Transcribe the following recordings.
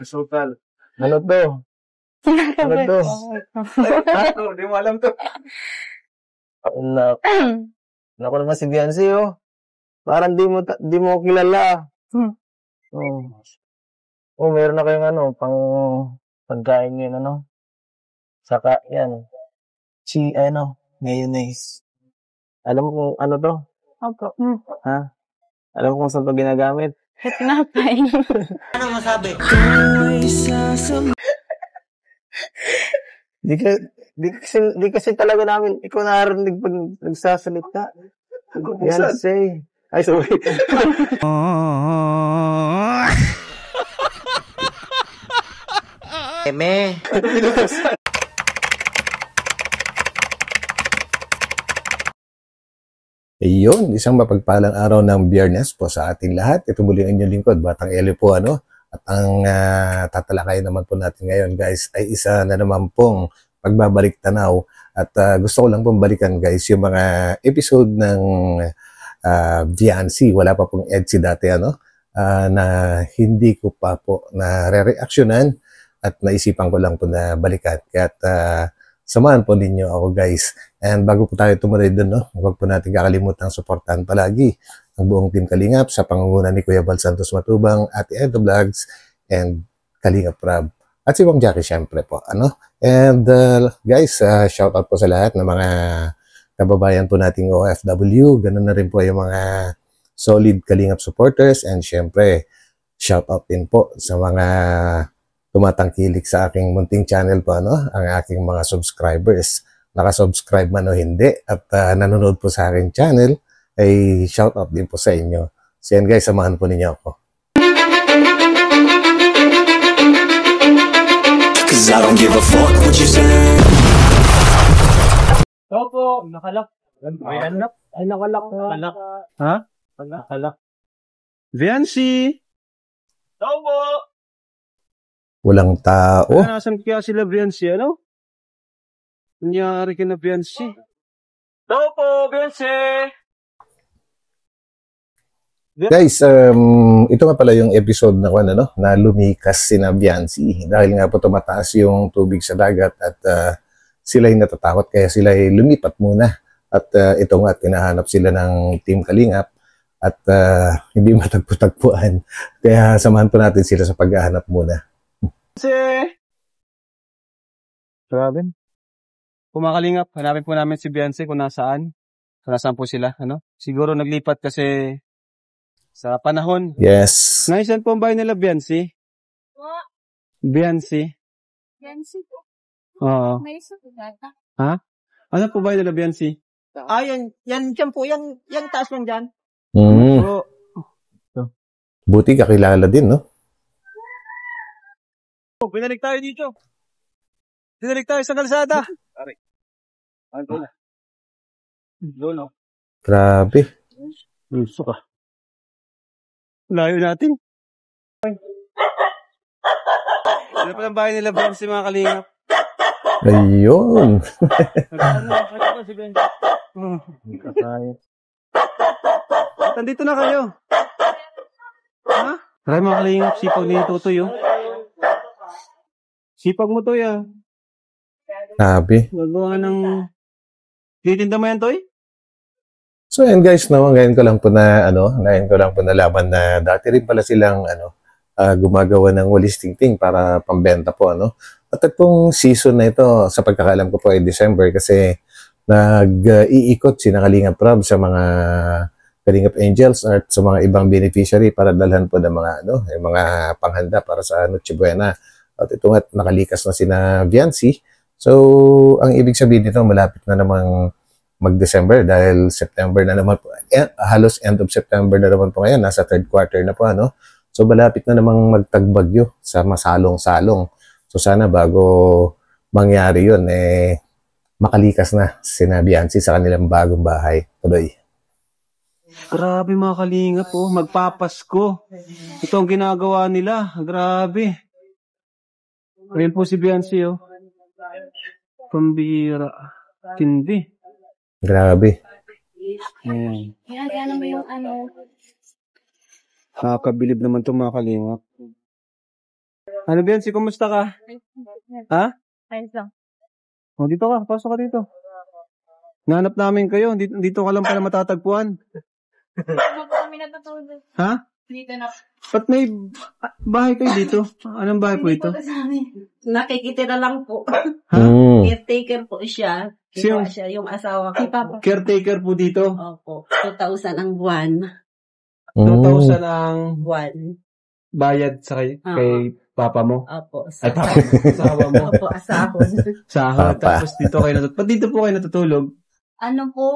Sukal. Ano to? Ano to? Di mo alam to. Naku naman si Biancy, oh. Parang di mo kilala. Oh. Oh, meron na kayong ano, pagkain yun, ano? Saka, yan. Mayonnaise. Alam mo kung ano to? Opo. Ha? Alam mo kung saan to ginagamit? Sa tinapay. Ano masabi? Di kasi talaga namin, ikaw narinig pag nagsasalita. Beyonce. Ay, sorry. Eme. Ayun, isang mapagpalang araw ng Biyernes po sa ating lahat. Ito muli ang inyong lingkod, Batang Elio po, ano? At ang tatalakayin naman po natin ngayon, guys, ay isa na naman pong pagbabalik tanaw. At gusto ko lang pong balikan, guys, yung mga episode ng Viancy. Wala pa pong EDSI dati, ano? Na hindi ko pa po na re-reactionan at naisipan ko lang po na balikan. Kaya samahan po ninyo ako, guys. And bago po tayo tumuloy dun, no, huwag po natin kakalimutan suportahan palagi ang buong Team Kalingap sa pangunguna ni Kuya Bal Santos Matubang, Ate Edo Vlogs, and Kalingap Rab. At si Wang Jackie, syempre po. Ano? And guys, shout out po sa lahat ng mga kababayan po nating OFW. Ganun na rin po yung mga solid Kalingap supporters. And syempre, shout out din po sa mga tumatangkilik sa aking munting channel po, ano? Ang aking mga subscribers. Nakasubscribe man o hindi at nanonood po sa aking channel, ay shout out din po sa inyo. So yan, guys, samahan po ninyo ako. Cause I don't give a fuck what you say. Opo, nakalak. Ay, nakalak. Nakalak. Ha? Nakalak. Viancy! Opo! Walang tao. Nasaan kaya sila Viancy, ano? Nangyari ka na, Viancy. Opo, Viancy! Guys, ito nga pala yung episode na ano, na lumikas si Viancy. Dahil nga po tumataas yung tubig sa dagat at sila'y natatakot kaya sila'y lumipat muna. At ito nga, tinahanap sila ng Team Kalingap at hindi matagpo-tagpuan. Kaya samahan po natin sila sa paghahanap muna. Grabe. Kumakalingap, hanapin po namin si Beyonce kung nasaan. Kung nasaan po sila, ano? Siguro naglipat kasi sa panahon. Yes. Naisan po ang bahay nila, Beyonce? Beyonce? Beyonce po. Oo. May isa po data. Ha? Ano po bahay nila, Beyonce? Yan dyan po, yan taas lang dyan. Oo. Buti kakilala din, no? Binalik tayo dito. Binalik tayo sa kalsada. Pare. Ano na? Doon, Grabe. Gusto ka. Layo natin. Ano pa lang bahay nila, Beyonce, mga kalingap? Ayun. Nandito na kayo. Ha? Try mga kalingap, sipag ni Tutoy, oh. Sipag mo, Toy, ah. Grabe. Gagawa ng... Titinda mo yan, Toy? So yan, guys, no, ngayon ko lang po nalaman na dati rin pala silang gumagawa ng walis tingting para pambenta po, ano. At itong season na ito, sa pagkakalam ko po ay December kasi nag-iikot si Kalingap Rab sa mga Kalingap Angels at sa mga ibang beneficiary para dalhan po ng mga yung mga panghanda para sa Noche Buena. At ito nga, nakalikas na sina Viancy. So, ang ibig sabihin nito, malapit na namang mag-December dahil September na naman po. Halos end of September na naman po ngayon. Nasa third quarter na po, ano? So, malapit na namang magtagbagyo sa masalong-salong. So, sana bago mangyari yun, makalikas na sina Viancy sa kanilang bagong bahay. Tuloy. Grabe mga kalingap, oh. Magpapasko. Ito ang ginagawa nila. Grabe. Ayan po si Beyonce, oh. Pambira. Tindi. Grabe. Ayan. Yan naman yung ano. Nakakabilib naman ito mga kalingap. Ano Biancy, kumusta ka? Ha? Ayos lang. O, dito ka. Pasok ka dito. Nanap namin kayo. Dito ka lang pala matatagpuan. Ano po kami natutulog? Ha? Dito na. Ba't may bahay kayo dito? Anong bahay po ito? Nakikitira lang po. Ha? Caretaker po siya. Sino? Kinuha siya yung asawa ko. Caretaker po dito. Opo. 2,000 ang buwan. 2,000 ang Buwan. bayad sa kay papa mo. Opo. Ay, papa. Asawa mo. Opo, asahon. Sahod. Papa. Tapos dito kayo natutulog. Ba't dito po kayo natutulog? Ano po,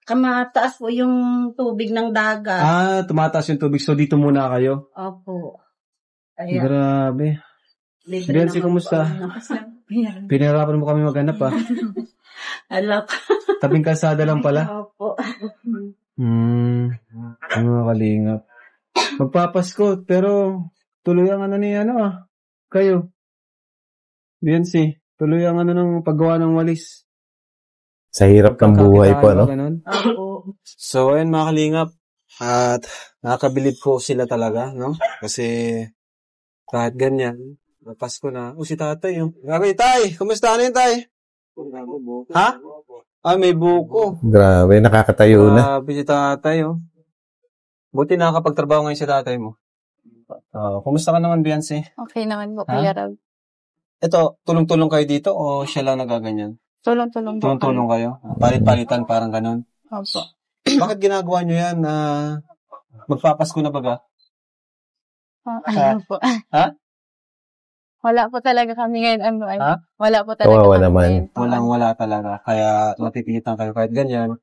kamataas po yung tubig ng dagat. Tumataas yung tubig. So, dito muna kayo. Opo. Ayan. Grabe. Libre Biancy, naman kumusta? po. Ayan. Pinahirapan mo kami maghanap ah. Alak. Tabing kalsada lang pala. Opo. Ang mga kalingap. Magpapasko, pero tuloy ang kayo. Biancy, tuloy ang ng paggawa ng walis. Sa hirap ng buhay po, Magkakakitaan ano? ba ganun? Opo. So, ayun mga kalingap. At nakakabilib po sila talaga, no? Kasi kahit ganyan, Pasko na. Si tatay yun. Grabe, tay! Kumusta na yun, tay? Ha? May buko. Grabe, nakakatayo na. Grabe si tatay, oh. Buti nakakapagtrabaho ngayon si tatay mo. Kumusta ka naman, Biancy? Okay naman po, Ha? Kuya Rab. Ito, tulong-tulong kayo dito o siya lang nagaganyan? Tulong-tulong po. Tulong-tulong kayo? Palit-palitan, parang ganun. Opo. Bakit ginagawa nyo yan na magpapasko na baga? Ano po? Ha? Wala po talaga kami ngayon. Ha? Wala po talaga Kawawa kami naman. ngayon. Walang-wala talaga. Kaya napipilitan kayo kahit ganyan.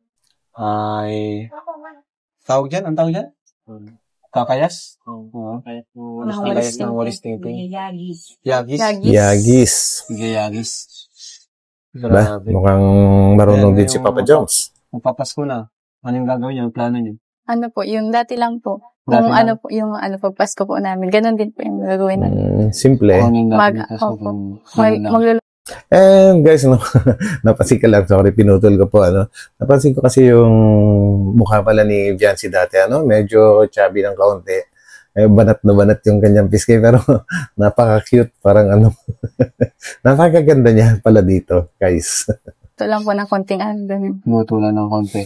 Ay, tawag dyan? Ang tawag dyan? Kakayas? Oo. Kakayas ng walis tingting. Yagis. Yagis? Yagis. Yagis. Ba? Grabe. Mukhang marunong Ayan, din si yung- Papa Jones. Magpapasko na. Ano yung gagawin niyo? Ang plano niyo? Ano po, yung dati lang po. Dati Kung lang? ano po, yung pagpasko po namin. Ganon din po yung gagawin namin. Simple. Ano yung Mag- dati? Pasko opo. kung ano lang. Magluluto. And guys, no, napansin ka lang, sorry, pinutol ko po, ano. Napansin ko kasi yung mukha pala ni Biancy dati, medyo chubby ng kaunti. Banat na banat yung kanyang piskay, pero napaka-cute, parang napakaganda niya pala dito, guys. Ito lang po ng konting ganun. Tumutulan ng konti.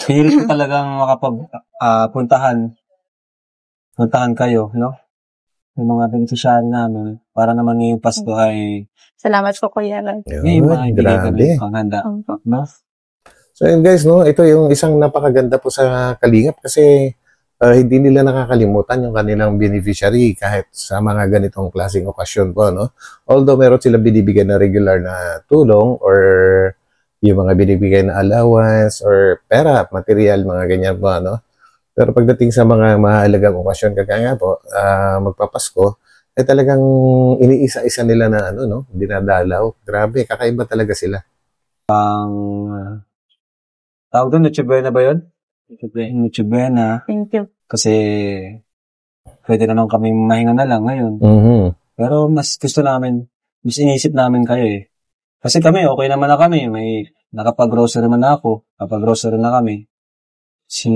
Hilig ko talagang puntahan kayo, no? Yung mga beneficiary namin, para naman ngayong Pasko ay Salamat po, Kuya Rab. may Yun, mga ibigay kami grabe. panghanda. Opo. No? So yun guys, no, ito yung isang napakaganda po sa Kalingap kasi hindi nila nakakalimutan yung kanilang beneficiary kahit sa mga ganitong klaseng okasyon po, no? Although meron sila binibigyan na regular na tulong or yung mga binibigay na allowance or pera, material, mga ganyan po, no? Pero pagdating sa mga mahalagang okasyon, kagaya nga po, magpapasko, ay talagang iniisa-isa nila na dinadalaw. Grabe, kakaiba talaga sila. Tawag doon, Noche Buena ba yun? Noche Buena. Thank you. Kasi pwede naman kami mahinga na lang ngayon. Pero mas gusto namin, mas inisip namin kayo eh. Kasi kami, okay naman na kami. May nakapag-grocery man na ako. Kapag-grocery na kami. Si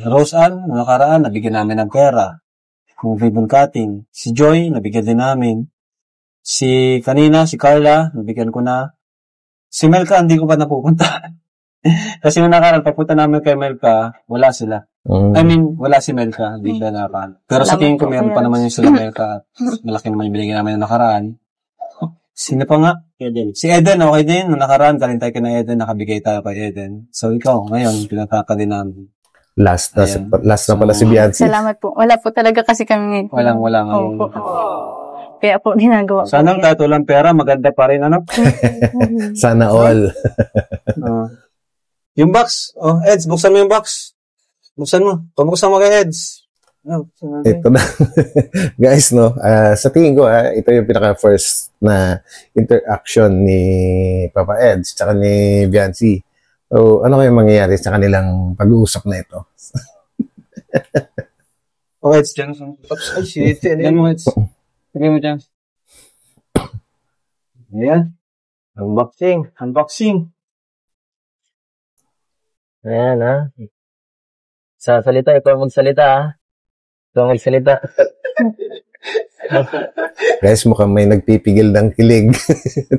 Rose Ann, noong nakaraan, nabigyan namin ng pera. Kung ribbon cutting. Si Joy, nabigyan din namin. Si Carla, nabigyan ko na. Si Melka, hindi ko pa napupunta. Kasi nung nakaraan, papunta namin kay Melka, wala sila. I mean, wala si Melka, hindi siya nakaraan. Pero sa tingin ko, meron pa naman yung sila Melka. Malaki naman yung binigyan namin nung nakaraan. Sino pa nga? Eden. Si Eden, okay din. Nung nakaraan, kalintay ka na Eden, nakabigay tayo kay Eden. So, ikaw, ngayon, pinataka din namin. Last na pala si Biancy. Salamat po. Wala po talaga kasi kami ngayon. Wala ngayon. Opo. Kaya po, ginagawa po. Sana kahit walang pera, maganda pa rin, ano? Sana all. Yung box. Eds, buksan mo yung box. Buksan mo. Pabuksan mo kay Eds. Ito na. Guys, no, sa tingin ko, ito yung pinaka-first na interaction ni Papa Eds tsaka ni Biancy. So, ano kayong mangyayari sa kanilang pag-uusap na ito? Eds, dyan. Ay, shit. Yan mo, Eds. Lagay mo dyan. Ayan. Unboxing. Ayan, ha? Sasalita, ikaw magsalita, ha? Ikaw magsalita. Guys, mukhang may nagpipigil ng kilig.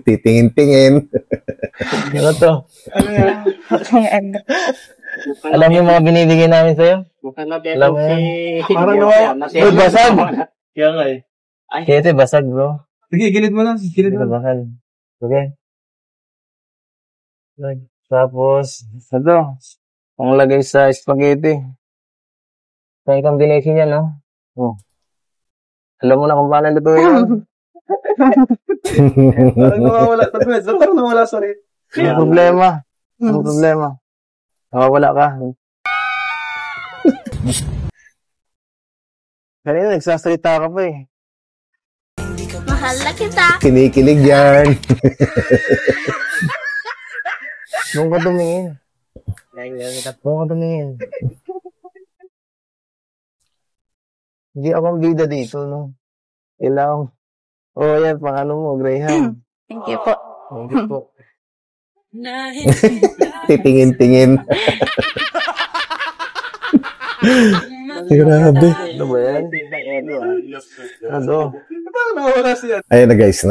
Titingin-tingin. Ano to? Ang end. Alam mo yung mga binibigay namin sa'yo? Alam mo yan? Parang Uy, basag! Kaya nga eh. Kaya ito, basag bro. Sige, gilid mo lang. Gilid Ito, mo. bakal. Okay. Tapos, ito. Ang lagay sa spaghetti. Kaya combination yan, no? Oh. Alam mo na kung paano lutuin yan. Parang nawawala. Parang nawawala sa rin. Ano problema? Ano problema? Nawawala ka. Kanina nagsasalita ka pa eh. Mahal na kita. Kinikilig yan. Doon ka tumingin. Doon ka tumingin. Hindi akong bida dito, no? Kailangan. Oh, yan, pang ano mo, Graham. Thank you po. Thank you po. Titingin-tingin. Grabe. Ano ba yan? Ano? Ayun na guys,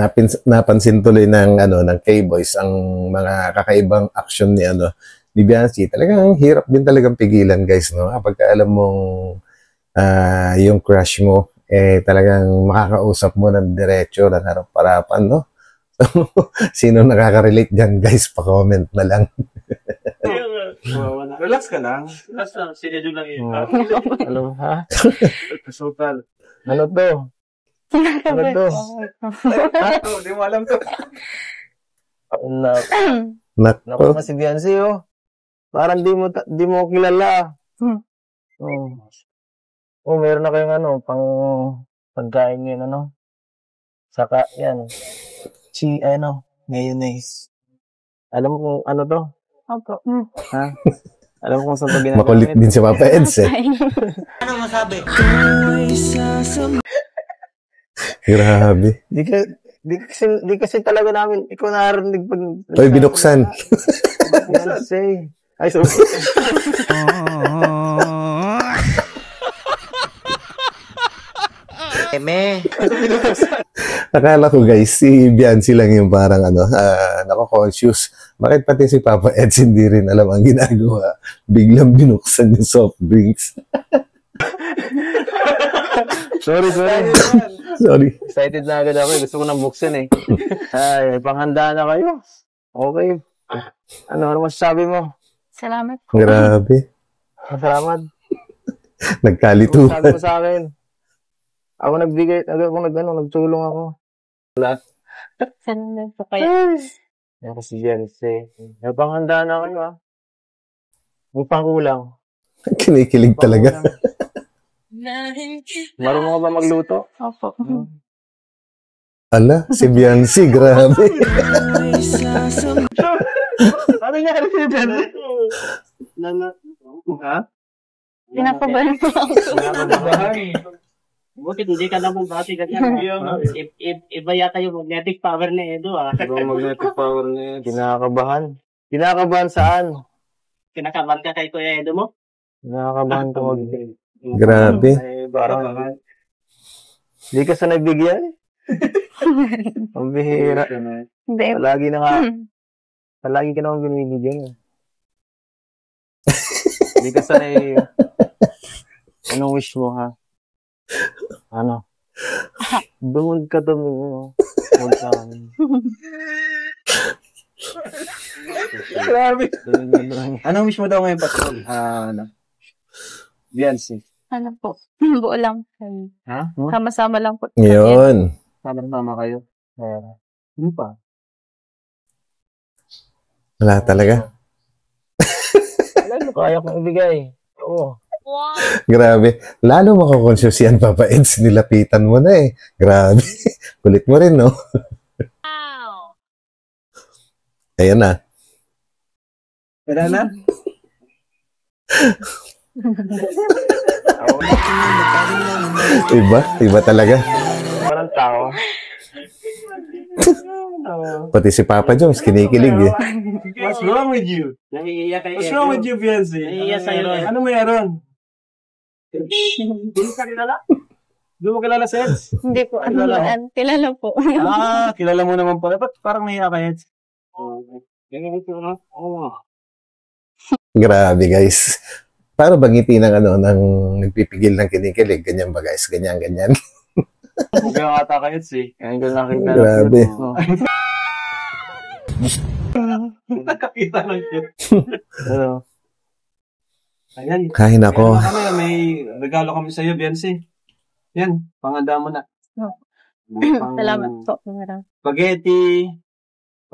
napansin tuloy ng ng K-Boys ang mga kakaibang action ni Biancy. Talagang hirap din talagang pigilan guys, no? Kapag alam mong yung crush mo talagang makakausap mo ng diretso ng harap-harapan, no? Sino nakaka-relate dyan guys, pa-comment na lang. Relax ka lang. Relax lang. Sinedyo lang yun. Ano, ha? Total. Ano to? Ano to? Hindi mo alam to. Naku Nako. nga si Biancy, oh. Parang di mo kilala. Oh. Oh, meron na kayong pagkain yun, Saka, yan. Mayonnaise. Alam mo kung ano to? Opo. Ha? Alam mo kung saan to ginagamit? Makulit din si Papa Eds eh. Ano masabi? Grabe. Di kasi talaga namin, ikaw narinig pag... Oy, binuksan. Biancy. Ay, sorry. Akala ko guys, si Biancy lang yung parang nako-conscious. Bakit pati si Papa Eds hindi rin alam ang ginagawa? Biglang binuksan yung soft drinks. Sorry. Sorry. Excited na agad ako. Gusto ko nang buksan eh. Ay, panghanda na kayo. Okay. Ano masasabi mo? Salamat. Grabe. Salamat. Nagkalito. Sabi mo sa akin. Ako nagtulong ako. Salamat po kayo. Ako si Jense. May panghanda na kayo, ha? May pangkulang. Kinikilig talaga. Marunong ka ba magluto? Opo. Ala, si Biancy, grabe. Ano nga rin si Jense? Ha? Pinakabahan po ako. Buti hindi ka naman bati kasi iba yata yung magnetic power ni Edo Magnetic power niya. Kinakabahan. Kinakabahan saan? Kinakabahan ka kay Kuya Edo mo? Kinakabahan ko Grabe. parang hindi ka sanay bigyan. Ang bihira. Hindi. Palagi ka naman binibigyan. Hindi ka sanay. Anong wish mo, ha? Ano? Bungod ka tumingin, Huwag ka. Grabe. Anong wish mo daw ngayon, Pastor? Biancy. Ano po? Buo lang. Ha? Sama-sama lang po. Ngayon. Sama kayo. Ano pa? Wala talaga. Alam mo, kaya kong ibigay. Oo. Grabe. Lalo makakonscious yan, Papa Eds. Nilapitan mo na eh. Grabe. Kulit mo rin, no? Ayan na. Wala na? Iba talaga. Parang tao. Pati si Papa Jones, kinikilig eh. What's wrong with you? Nahiiyak kay What's wrong with you, Biancy? Nahiiyak sa'yo. Ano meron? Hindi ka nilala? Hindi mo kilala si Eds? Hindi po. Kilala mo? Kilala po. Kilala mo naman pala. Ba't parang nahiya ka, Eds? Grabe guys. Paano ba ngiti ng ng nagpipigil ng kinikilig? Ganyan ba guys? Ganyan. Huwag yung ata ka, Eds eh. Kaya ko nakita. Grabe. Nakakita lang yun. Ayan. Kain ako. May regalo kami sa iyo, Biancy. Yan, panganda mo na. Salamat po. Marami. Spaghetti,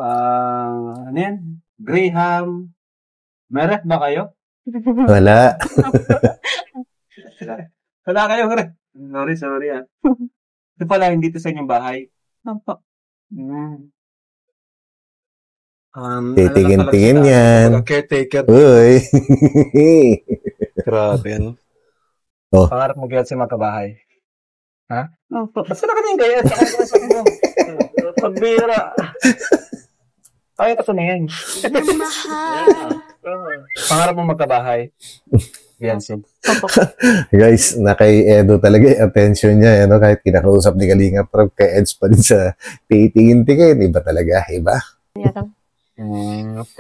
ano yan? Graham. Meron ba kayo? Wala. Wala kayo, Sorry ah. Ito pala, hindi ito sa inyong bahay. Opo. Titingin-tingin yan. Caretaker. Uy. Grabe, ano? Oh. Pangarap mo kaya si magkabahay. Ha? Opo. Basta na kanina kaya. Pagbira. Ay, kaso na yan. Pangarap mo magkabahay. Biancy. Guys, na kay Edo talaga yung attention niya. Kahit kinakausap ni Kalinga, pero kay Eds pa rin sa titingin-tingin. Iba talaga, iba. Yan.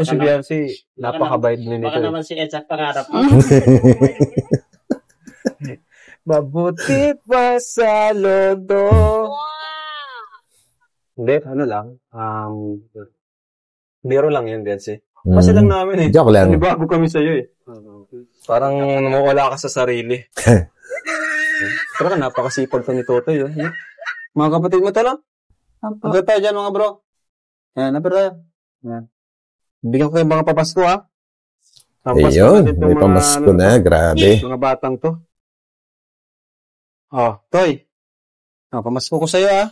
Si Biancy, napakabait din Baka nito. naman si Eds ang pangarap mo. Mabuti pa sa lodo. Hindi, ano lang. Biro lang yun, Biancy. Kasi lang namin eh. Joke lang. Bago kami sa'yo eh. Parang namawala ka sa sarili. Pero napakasipag ko ni Totoy. Mga kapatid mo tala. Opo. Agad tayo dyan mga bro. Yan, napir tayo. Yan. Bigyan ko kayo mga papasko ha. Ayun, may pamasko na. Grabe. Mga batang to. Oh, Toy. Pamasko ko sa'yo ha.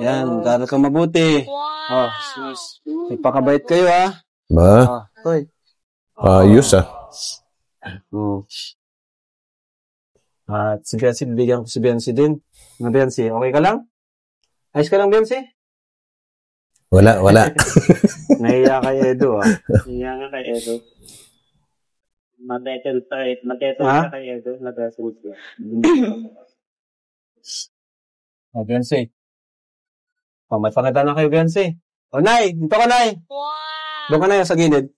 Yan, darat kang mabuti. Oh, nagpakabait kayo ha. Ba? Toy. Ayos At si Biancy, bibigyan ko si Biancy din. Mga Biancy, okay ka lang? Ayos ka lang, Biancy? Wala. Nahiya kay Edo Hiya nga kay Edo. Matetel Ha? ka kay Edo. Natetel ka. Oh, Biancy. May pangita na kayo, Biancy. Oh, Nay! Dito ka, Nay! Wow! Doon ka na yan sa gilid.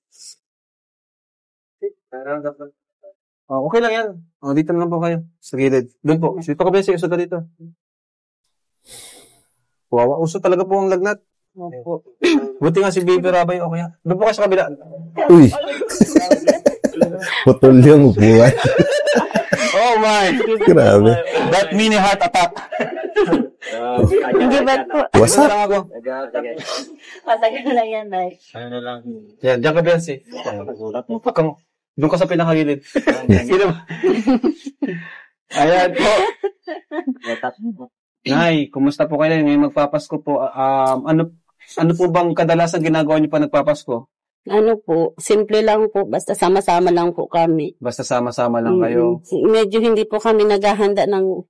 Oh, okay lang yan. Oh, dito na lang po kayo. Sa gilid. Doon po. Dito ka, Biancy. Uso ka dito. Wawa. Uso talaga po ang lagnat. Oh, buti nga si Baby Rabay. Okay yan. Doon po kayo sa kabila. Uy. Putol yung upuan. Oh my! Grabe. That mini heart attack. Hindi ba po? What's up? Lang ako. Patagal na yan, Nay. Ano na lang. Yan, diyan ka, Biancy. Doon ka sa pinakagilid. Sino ba? Ayan po. Nay, kumusta po kayo? Ngayon magpapasko po. Ano po bang kadalasan ginagawa niyo pa nagpapasko? Ano po, simple lang po, basta sama-sama lang po kami. Basta sama-sama lang kayo. Medyo hindi po kami naghahanda ng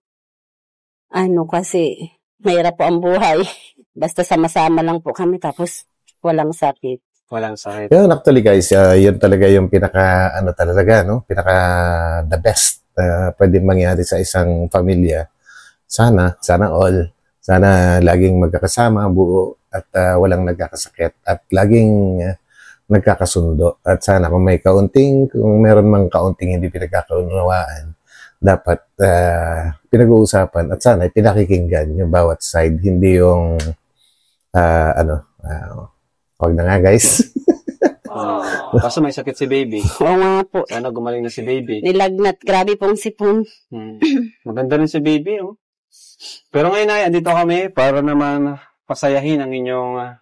kasi mahirap po ang buhay. Basta sama-sama lang po kami tapos walang sakit. Walang sakit. Yun, actually guys, yun talaga yung pinaka, pinaka the best pwede mangyari sa isang pamilya. Sana all. Sana laging magkakasama, buo, at walang nagkakasakit. At laging nagkakasundo. At sana kung meron mang kaunting hindi pinagkakaunawaan, dapat pinag-uusapan at sana pinakikinggan yung bawat side. Hindi yung, wag na nga guys. Kaso may sakit si Baby. Oo nga po. Sana gumaling na si Baby. Nilagnat, grabe pong sipon. Maganda rin si Baby, oh. Pero ngayon ay, andito kami para naman pasayahin ang inyong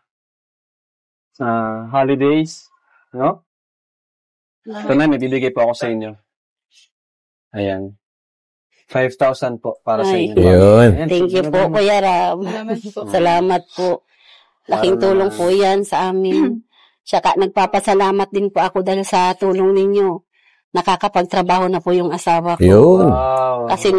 holidays, no? Ito na, may bibigay po ako sa inyo. Ayan. 5,000 po para sa inyo. Yun. Ayan, Thank you po, Kuya Rab. Salamat po. Laking tulong po yan sa amin. Tsaka nagpapasalamat din po ako dahil sa tulong ninyo. Nakakapagtrabaho na po yung asawa ko. Yun. Wow. Kasi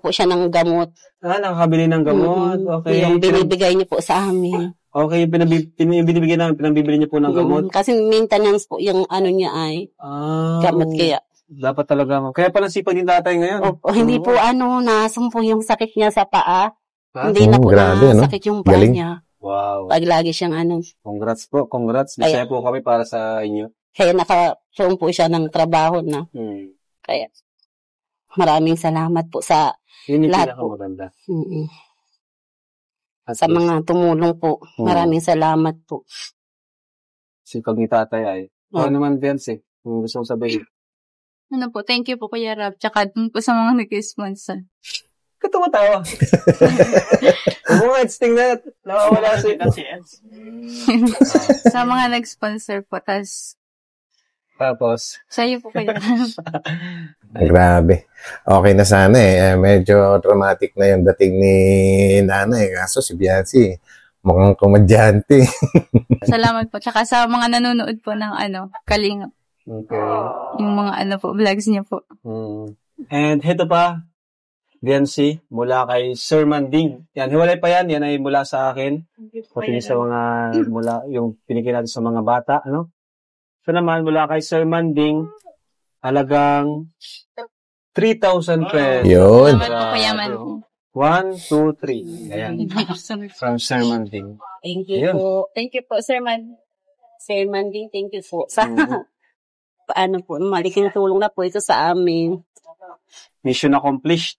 po siya ng gamot. Nakakabili ng gamot. Okay. Yung binibigay niyo po sa amin. Okay, binibigyan namin, pinabibili niyo po ng gamot. Kasi maintenance po yung niya ay gamot kaya. Dapat talaga. Kaya pala sipag din tatay ngayon. Opo, hindi po nasumpo yung sakit niya sa paa. Ha? Hindi na po grabe, no? sakit yung paa Galing. niya. Wow. Pag lagi siyang Congrats po, congrats. Masaya po kami para sa inyo. kaya nakaroon po siya ng trabaho na. Kaya maraming salamat po sa Yun yung lahat po. pinakamaganda. At Sa mga tumulong po. Maraming salamat po. sipag ni tatay ay. Ano naman, Vince, kung gusto mong sabihin. Ano po, thank you po Kuya Rab. Tsaka dun po sa mga nag-sponsor. Ka tumatawa. Huwag mo instinct na nawawala sa Sa mga nag-sponsor po. Tapos, Sa'yo po Kuya Rab. Grabe. Okay na sana eh. Medyo dramatic na yung dating ni nanay. Kaso si Biancy, mukhang komedyante. Salamat po. Tsaka sa mga nanonood po ng Kalingap. okay. Yung mga vlogs niya po. And ito pa, Viancy, mula kay Sir Manding. Yan, hiwalay pa yan. Yan ay mula sa akin. Pati sa mga, yung pinigyan natin sa mga bata, ano? So naman, mula kay Sir Manding, halagang 3,000 pesos. Yun. Salamat po Kuya Manding. 1, 2, 3. Ayan. From Sir Manding. Thank you Ayun. po. Thank you po, Sir Man. Sir Manding, thank you po. Sa, paano po, maliking tulong na po ito sa amin. Mission accomplished.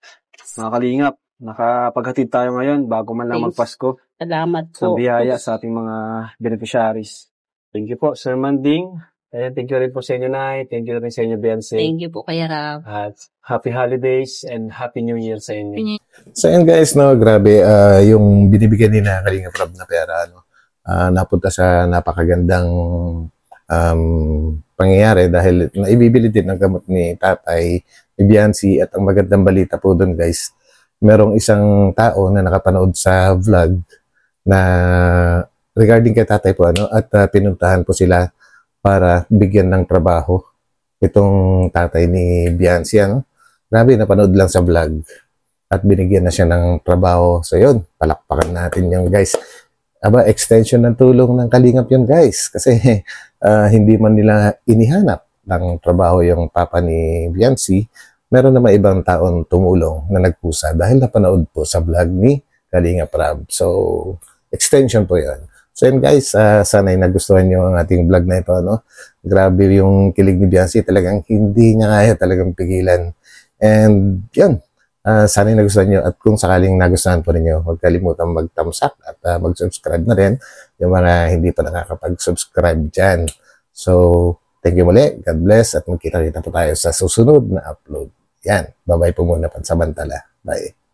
Mga kalingap, nakapaghatid tayo ngayon bago man lang Thanks. magpasko Salamat sa po. biyaya sa ating mga beneficiaries. Thank you po, Sir Manding. And thank you rin po sa inyo, Nay. Thank you rin sa inyo, Beyonce. Thank you po, Kuya Rab. At happy holidays and happy new year sa inyo. So yun guys, no, grabe, yung binibigyan ni na Kalinga Prab na pera, napunta sa napakagandang pangyayari dahil naibibili din ng gamot ni tatay, ni Biancy, at ang magandang balita po doon guys, merong isang tao na nakapanood sa vlog na regarding kay tatay po, at pinuntahan po sila para bigyan ng trabaho itong tatay ni Biancy, Grabe, napanood lang sa vlog at binigyan na siya ng trabaho. So yun, palakpakan natin yung guys. Aba, extension ng tulong ng Kalingap yun guys. Kasi hindi man nila inihanap ng trabaho yung papa ni Biancy. Meron naman ibang taon tumulong na nagpusa dahil napanood po sa vlog ni Kalingap Rab. So, extension po yun. So yun guys, sana'y nagustuhan nyo ang ating vlog na ito. Grabe yung kilig ni Biancy. Talagang hindi niya kaya talagang pigilan. And yun, sana'y nagustuhan nyo. At kung sakaling nagustuhan po ninyo, huwag kalimutan mag-thumbs up at mag-subscribe na rin yung mga hindi pa nakakapag-subscribe dyan. So, thank you muli. God bless. At magkita-kita po tayo sa susunod na upload. Yan. Bye-bye po muna pansamantala. Bye.